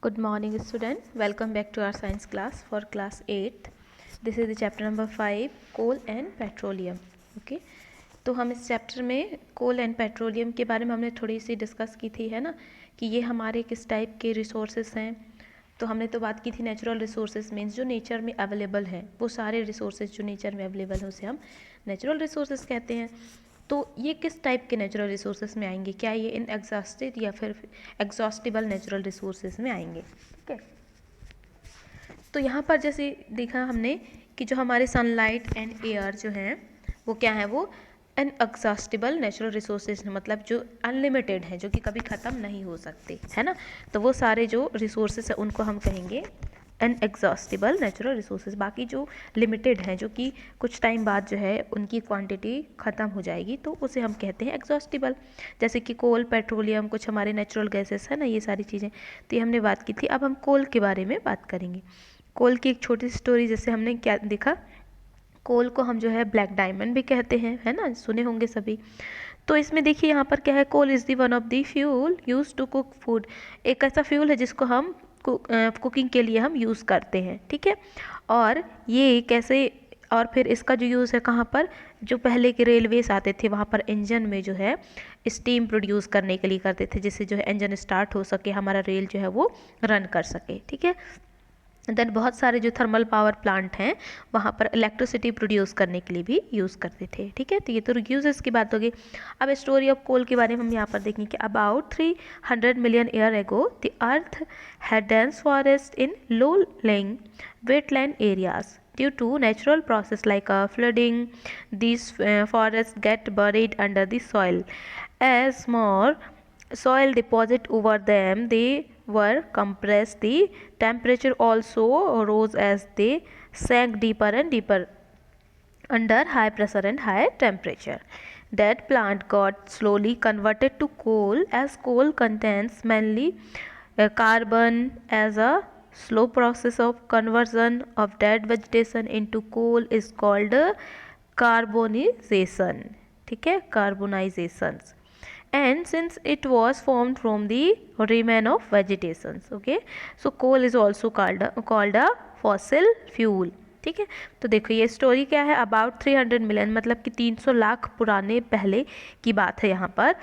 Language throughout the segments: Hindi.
Good morning student, welcome back to our science class for class 8th. This is the chapter number 5 coal and petroleum. Okay, तो हम इस चैप्टर में कोल एंड पेट्रोलियम के बारे में हमने थोड़ी सी डिस्कस की थी, है ना, कि ये हमारे किस टाइप के रिसोर्सेस हैं. तो हमने तो बात की थी नेचुरल रिसोर्सेज मीन्स जो नेचर में अवेलेबल हैं, वो सारे रिसोर्सेज जो नेचर में अवेलेबल हैं उसे हम नेचुरल रिसोर्सेज कहते हैं. तो ये किस टाइप के नेचुरल रिसोर्सेज में आएंगे, क्या ये इन एग्जॉस्टेड या फिर एग्जॉस्टिबल नेचुरल रिसोर्सेज में आएंगे. ठीक है, तो यहाँ पर जैसे देखा हमने कि जो हमारे सनलाइट एंड एयर जो हैं वो क्या है, वो एन एग्जॉस्टिबल नेचुरल रिसोर्सेज, मतलब जो अनलिमिटेड हैं, जो कि कभी ख़त्म नहीं हो सकते, है ना. तो वो सारे जो रिसोर्सेज हैं उनको हम कहेंगे एन एग्जॉस्टिबल नेचुरल रिसोर्सेज. बाकी जो लिमिटेड हैं, जो कि कुछ टाइम बाद जो है उनकी क्वांटिटी ख़त्म हो जाएगी, तो उसे हम कहते हैं एग्जॉस्टिबल. जैसे कि कोल, पेट्रोलियम, कुछ हमारे नेचुरल गैसेस है ना, ये सारी चीज़ें. तो ये हमने बात की थी. अब हम कोल के बारे में बात करेंगे. कोल की एक छोटी स्टोरी, जैसे हमने क्या देखा, कोल को हम जो है ब्लैक डायमंड भी कहते हैं, है ना, सुने होंगे सभी. तो इसमें देखिए यहाँ पर क्या है, coal is the one of the fuel use to cook food. एक ऐसा फ्यूल है जिसको हम कुकिंग के लिए हम यूज़ करते हैं. ठीक है, और ये कैसे, और फिर इसका जो यूज़ है कहाँ पर, जो पहले के रेलवेज आते थे वहाँ पर इंजन में जो है स्टीम प्रोड्यूस करने के लिए करते थे, जिससे जो है इंजन स्टार्ट हो सके, हमारा रेल जो है वो रन कर सके. ठीक है, देन बहुत सारे जो थर्मल पावर प्लांट हैं वहाँ पर इलेक्ट्रिसिटी प्रोड्यूस करने के लिए भी यूज़ करते थे. ठीक है, तो ये तो यूजेस की बात होगी. अब स्टोरी ऑफ कोल के बारे में हम यहाँ पर देखेंगे कि about 300 million year ago the earth had dense forest in low laying wetland areas. Due to natural process like flooding, these forests get buried under the soil. As more soil deposit over them, they were compressed. The temperature also rose as they sank deeper and deeper under high pressure and high temperature. That plant got slowly converted to coal, as coal contains mainly carbon. As a slow process of conversion of dead vegetation into coal is called carbonization. ठीक है, carbonization. And since it was formed from the remain of vegetations, okay, so coal is also called a fossil fuel. ठीक है, तो देखो ये स्टोरी क्या है, अबाउट 300 मिलियन मतलब कि 300 लाख पुराने पहले की बात है यहाँ पर.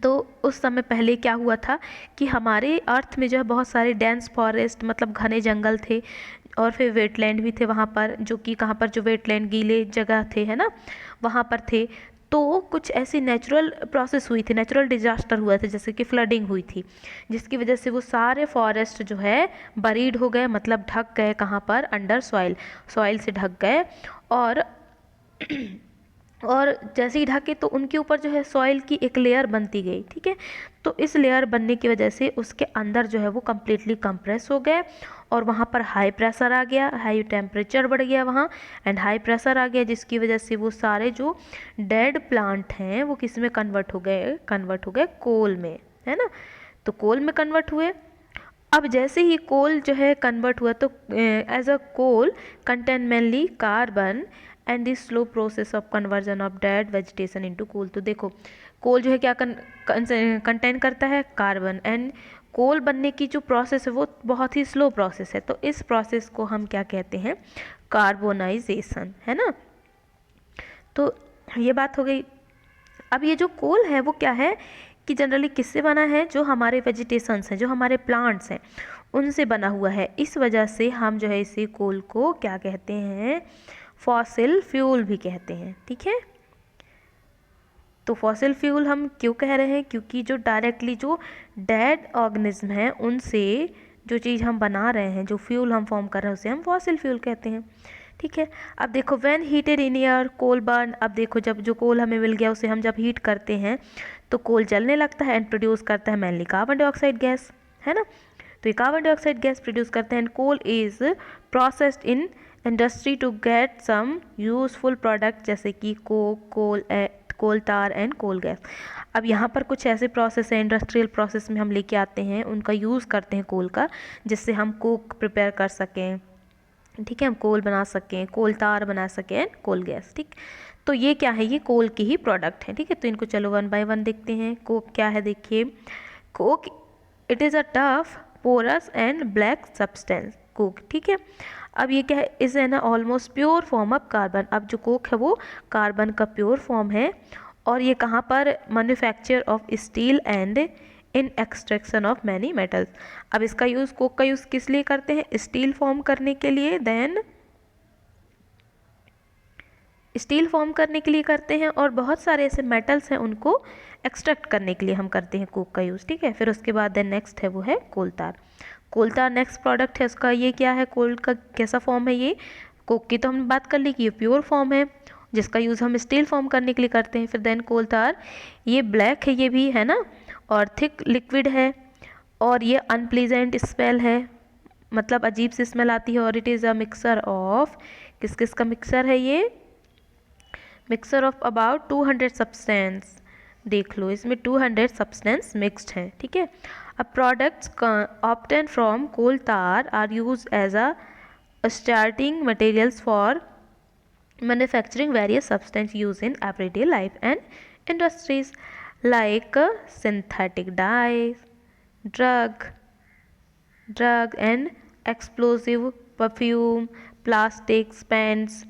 तो उस समय पहले क्या हुआ था कि हमारे अर्थ में जो है बहुत सारे डेंस फॉरेस्ट, मतलब घने जंगल थे, और फिर वेटलैंड भी थे वहाँ पर, जो कि कहाँ पर, जो वेटलैंड गीले जगह थे, है ना, वहाँ पर थे. तो कुछ ऐसी नेचुरल प्रोसेस हुई थी, नेचुरल डिजास्टर हुआ था, जैसे कि फ्लडिंग हुई थी, जिसकी वजह से वो सारे फॉरेस्ट जो है बरीड हो गए, मतलब ढक गए, कहाँ पर, अंडर सॉइल, सॉइल से ढक गए. और जैसे ही ढके तो उनके ऊपर जो है सॉइल की एक लेयर बनती गई. ठीक है, तो इस लेयर बनने की वजह से उसके अंदर जो है वो कम्प्लीटली कंप्रेस हो गए, और वहाँ पर हाई प्रेशर आ गया, हाई टेम्परेचर बढ़ गया वहाँ, एंड हाई प्रेशर आ गया, जिसकी वजह से वो सारे जो डेड प्लांट हैं वो किस में कन्वर्ट हो गए कोल में, है ना. तो कोल में कन्वर्ट हुए. अब जैसे ही कोल जो है कन्वर्ट हुआ, तो as a coal contain mainly carbon and the slow process of conversion of dead vegetation into coal. तो देखो कोल जो है क्या कंटेन करता है, कार्बन, एंड कोल बनने की जो प्रोसेस है वो बहुत ही स्लो प्रोसेस है. तो इस प्रोसेस को हम क्या कहते हैं, कार्बोनाइजेशन, है ना. तो ये बात हो गई. अब ये जो कोल है वो क्या है कि जनरली किससे बना है, जो हमारे वेजिटेशंस हैं, जो हमारे प्लांट्स हैं, उनसे बना हुआ है. इस वजह से हम जो है इसे कोल को क्या कहते हैं, फॉसिल फ्यूल भी कहते हैं. ठीक है, तो फॉसिल फ्यूल हम क्यों कह रहे हैं, क्योंकि जो डायरेक्टली जो डेड ऑर्गेनिज्म हैं उनसे जो चीज़ हम बना रहे हैं, जो फ्यूल हम फॉर्म कर रहे हैं, उसे हम फॉसिल फ्यूल कहते हैं. ठीक है, अब देखो when heated in air coal burn. अब देखो जब जो कोल हमें मिल गया उसे हम जब हीट करते हैं तो कोल जलने लगता है एंड प्रोड्यूस करता है मेनली कार्बन डाइऑक्साइड गैस, है ना. तो ये कार्बन डाइऑक्साइड गैस प्रोड्यूस करते हैं. And coal is processed in industry to get some useful product, जैसे कि कोक, कोल तार एंड कोल गैस. अब यहाँ पर कुछ ऐसे प्रोसेस हैं, इंडस्ट्रियल प्रोसेस में हम लेके आते हैं, उनका यूज़ करते हैं कोल का, जिससे हम कोक प्रिपेयर कर सकें. ठीक है, हम कोल बना सकें, कोल तार बना सकें एंड कोल गैस. ठीक, तो ये क्या है, ये कोल की ही प्रोडक्ट है. ठीक है, तो इनको चलो वन बाय वन देखते हैं. कोक क्या है, देखिए coke, it is a tough porous and black substance coke, ठीक है। अब ये क्या है, is an almost pure form of carbon. अब जो कोक है वो कार्बन का प्योर फॉर्म है, और ये कहाँ पर, manufacture of steel and in extraction of many metals. अब इसका यूज़, कोक का यूज़ किस लिए करते हैं, स्टील फॉर्म करने के लिए, देन स्टील फॉर्म करने के लिए करते हैं, और बहुत सारे ऐसे मेटल्स हैं उनको एक्सट्रैक्ट करने के लिए हम करते हैं कोक का यूज़, ठीक है। फिर उसके बाद देन नेक्स्ट है वो है कोलतार। कोलतार नेक्स्ट प्रोडक्ट है उसका। ये क्या है, कोल का कैसा फॉर्म है ये, कोक की तो हमने बात कर ली कि ये प्योर फॉर्म है जिसका यूज़ हम स्टील फॉर्म करने के लिए करते हैं। फिर देन कोलतार, ये ब्लैक है, ये भी है ना, और थिक लिक्विड है, और ये अनप्लीजेंट स्मेल है, मतलब अजीब सी स्मेल आती है, और it is a mixer of, किस किस का मिक्सर है ये, मिक्सर ऑफ अबाउट 200 सब्सटेंस। देख लो इसमें 200 सब्सटेंस मिक्स्ड हैं, ठीक है। अब products obtain from coal tar are use as a starting materials for manufacturing various substance use in everyday life and industries like synthetic dyes, drug and explosive, perfume, plastics, pens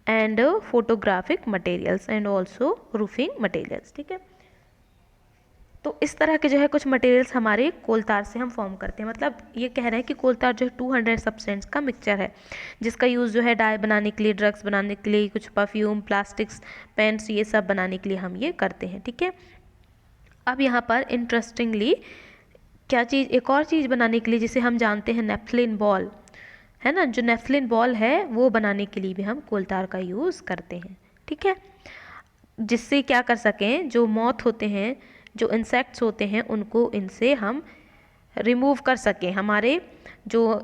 and photographic materials and also roofing materials, ठीक है। तो इस तरह के जो है कुछ मटेरियल्स हमारे कोलतार से हम फॉर्म करते हैं। मतलब ये कह रहे हैं कि कोलतार जो है 200 सब्सटेंस का मिक्सचर है, जिसका यूज़ जो है डाई बनाने के लिए, ड्रग्स बनाने के लिए, कुछ परफ्यूम, प्लास्टिक्स, पेंट्स, ये सब बनाने के लिए हम ये करते हैं, ठीक है। अब यहाँ पर इंटरेस्टिंगली क्या चीज़, एक और चीज़ बनाने के लिए जिसे हम जानते हैं नेफ्थलीन बॉल, है ना, जो नेफ्थलीन बॉल है वो बनाने के लिए भी हम कोलतार का यूज़ करते हैं, ठीक है। जिससे क्या कर सकें, जो मॉथ होते हैं, जो इंसेक्ट्स होते हैं, उनको इनसे हम रिमूव कर सकें। हमारे जो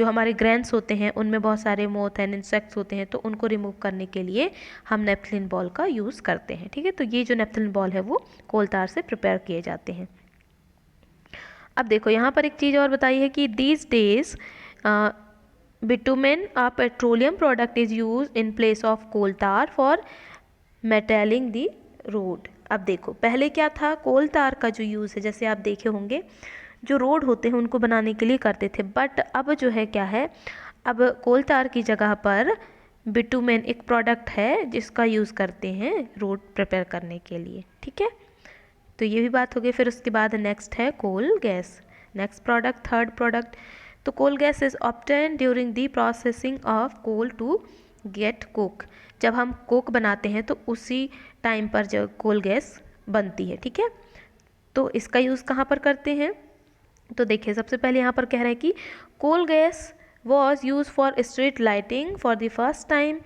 हमारे ग्रैंस होते हैं उनमें बहुत सारे मोथ एंड इंसेक्ट्स होते हैं, तो उनको रिमूव करने के लिए हम नेफ्थलीन बॉल का यूज़ करते हैं, ठीक है। तो ये जो नेफ्थलीन बॉल है वो कोलतार से प्रिपेयर किए जाते हैं। अब देखो यहाँ पर एक चीज़ और बताई है कि these days bitumen, a petroleum product, is used in place of coal tar for metalling the road। अब देखो पहले क्या था, कोल तार का जो यूज़ है, जैसे आप देखे होंगे जो रोड होते हैं उनको बनाने के लिए करते थे, बट अब जो है क्या है, अब कोल तार की जगह पर बिटुमेन एक प्रोडक्ट है जिसका यूज़ करते हैं रोड प्रिपेयर करने के लिए, ठीक है। तो ये भी बात हो गई। फिर उसके बाद नेक्स्ट है coal gas, next product, third product. तो coal gas is obtain during the processing of coal to get coke. जब हम कोक बनाते हैं तो उसी टाइम पर जो कोल गैस बनती है, ठीक है। तो इसका यूज़ कहाँ पर करते हैं, तो देखिए सबसे पहले यहाँ पर कह रहे हैं कि coal gas was use for street lighting for the first time.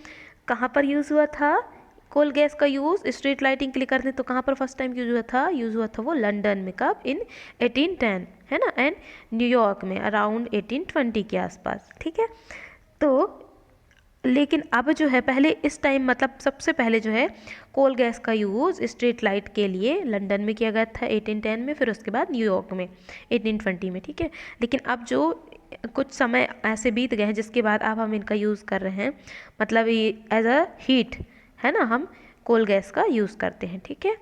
कहाँ पर यूज़ हुआ था कोल गैस का यूज़, स्ट्रीट लाइटिंग के लिए करते हैं, तो कहाँ पर फर्स्ट टाइम यूज़ हुआ था वो लंदन में, कब, इन 1810, है ना, एंड न्यूयॉर्क में अराउंड 1820 के आसपास, ठीक है। तो लेकिन अब जो है पहले इस टाइम, मतलब सबसे पहले जो है कोल गैस का यूज़ स्ट्रीट लाइट के लिए लंदन में किया गया था 1810 में, फिर उसके बाद न्यूयॉर्क में 1820 में, ठीक है। लेकिन अब जो कुछ समय ऐसे बीत गए हैं जिसके बाद अब हम इनका यूज़ कर रहे हैं, मतलब ये एज अ हीट, है ना, हम कोल गैस का यूज़ करते हैं, ठीक है।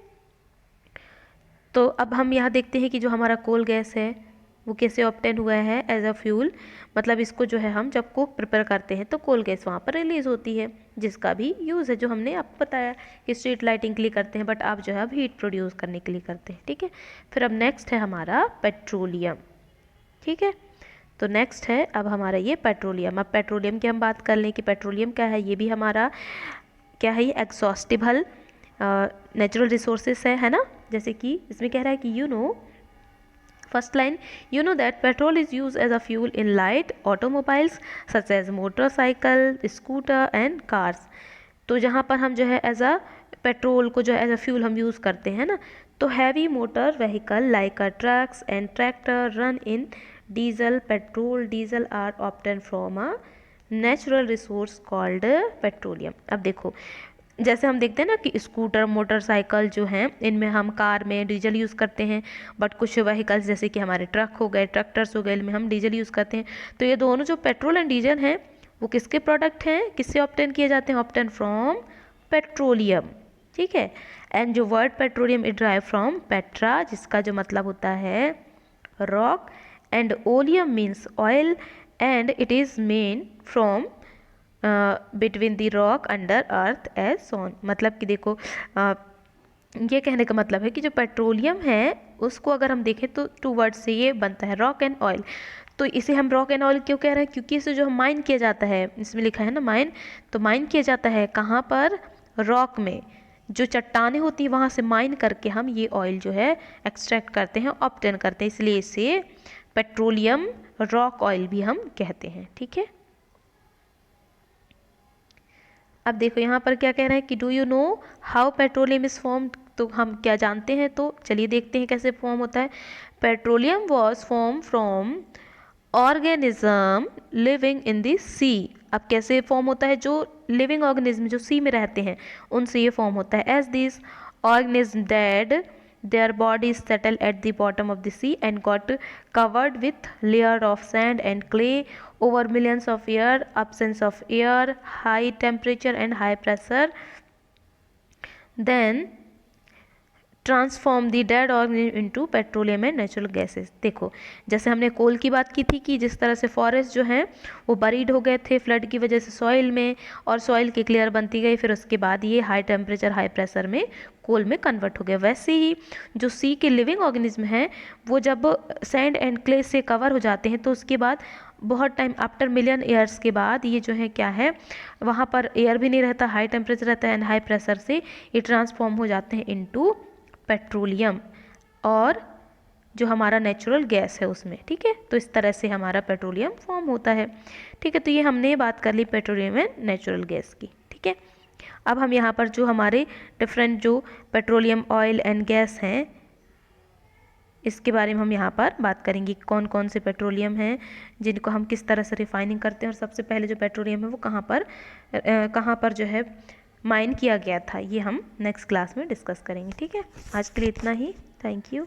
तो अब हम यहाँ देखते हैं कि जो हमारा कोल गैस है वो कैसे ऑब्टेन हुआ है एज अ फ्यूल, मतलब इसको जो है हम जब कोक प्रिपेयर करते हैं तो कोल गैस वहाँ पर रिलीज़ होती है, जिसका भी यूज़ है, जो हमने आपको बताया कि स्ट्रीट लाइटिंग के लिए करते हैं, बट आप जो है अब हीट प्रोड्यूस करने के लिए करते हैं, ठीक है। फिर अब नेक्स्ट है हमारा पेट्रोलियम, ठीक है। तो नेक्स्ट है अब हमारा ये पेट्रोलियम। अब पेट्रोलियम की हम बात कर लें कि पेट्रोलियम क्या है, ये भी हमारा क्या है, ये एग्जॉस्टिबल नेचुरल रिसोर्सेस है ना। जैसे कि इसमें कह रहा है कि first line, you know that petrol is used as a fuel in light automobiles such as motorcycle, scooter and cars। तो जहाँ पर हम जो है एज अ पेट्रोल को जो है एज अ फ्यूल हम यूज़ करते हैं ना, तो heavy motor vehicle like a trucks and tractor run in diesel. Petrol diesel are obtain from a natural resource called petroleum. अब देखो जैसे हम देखते हैं ना कि स्कूटर, मोटरसाइकिल जो हैं इनमें हम कार में डीजल यूज़ करते हैं, बट कुछ व्हीकल्स जैसे कि हमारे ट्रक हो गए, ट्रैक्टर्स हो गए, इनमें हम डीजल यूज़ करते हैं। तो ये दोनों जो पेट्रोल एंड डीजल हैं वो किसके प्रोडक्ट हैं, किससे ऑब्टेन किए जाते हैं, ऑब्टेन फ्रॉम पेट्रोलियम, ठीक है। एंड जो word petroleum is drive from Petra, जिसका जो मतलब होता है rock, and oleum means oil and it is made from between the rock under earth as shown। मतलब कि देखो ये कहने का मतलब है कि जो पेट्रोलियम है उसको अगर हम देखें तो टू वर्ड से ये बनता है रॉक एंड ऑयल। तो इसे हम रॉक एंड ऑयल क्यों कह रहे हैं? क्योंकि इसे जो हम माइन किया जाता है, इसमें लिखा है ना माइन, तो माइन किया जाता है कहाँ पर? रॉक में। जो चट्टानें होती हैं वहाँ से माइन करके हम ये ऑयल जो है एक्सट्रैक्ट करते हैं, ऑब्टेन करते हैं, इसलिए इसे पेट्रोलियम रॉक ऑयल भी हम कहते हैं। ठीक है, अब देखो यहाँ पर क्या कह रहे हैं कि do you know how petroleum is form. तो हम क्या जानते हैं? तो चलिए देखते हैं कैसे फॉर्म होता है। Petroleum was form from organism living in the sea. अब कैसे फॉर्म होता है? जो लिविंग ऑर्गेनिज्म जो सी में रहते हैं उनसे ये फॉर्म होता है। As this organism dead their bodies settle at the bottom of the sea and got covered with layer of sand and clay over millions of years. Absence of air, high temperature and high pressure then transform the dead organism into petroleum and natural gases. देखो जैसे हमने कोल की बात की थी कि जिस तरह से फॉरेस्ट जो हैं वो बरीड हो गए थे फ्लड की वजह से सॉइल में, और सॉइल की क्लियर बनती गई, फिर उसके बाद ये हाई टेम्परेचर हाई प्रेशर में कोल में कन्वर्ट हो गया। वैसे ही जो सी के लिविंग ऑर्गेनिज्म हैं वो जब सैंड एंड क्ले से कवर हो जाते हैं तो उसके बाद बहुत टाइम आफ्टर मिलियन ईयर्स के बाद ये जो है क्या है, वहाँ पर एयर भी नहीं रहता, हाई टेम्परेचर रहता है एंड हाई प्रेशर से ये ट्रांसफॉर्म हो जाते हैं इनटू पेट्रोलियम और जो हमारा नेचुरल गैस है उसमें। ठीक है, तो इस तरह से हमारा पेट्रोलियम फॉर्म होता है। ठीक है, तो ये हमने बात कर ली पेट्रोलियम एंड नेचुरल गैस की। ठीक है, अब हम यहाँ पर जो हमारे डिफरेंट जो पेट्रोलियम ऑयल एंड गैस हैं इसके बारे में हम यहाँ पर बात करेंगे। कौन कौन से पेट्रोलियम हैं जिनको हम किस तरह से रिफाइनिंग करते हैं, और सबसे पहले जो पेट्रोलियम है वो कहाँ पर जो है माइन किया गया था, ये हम नेक्स्ट क्लास में डिस्कस करेंगे। ठीक है, आज के लिए इतना ही। Thank you.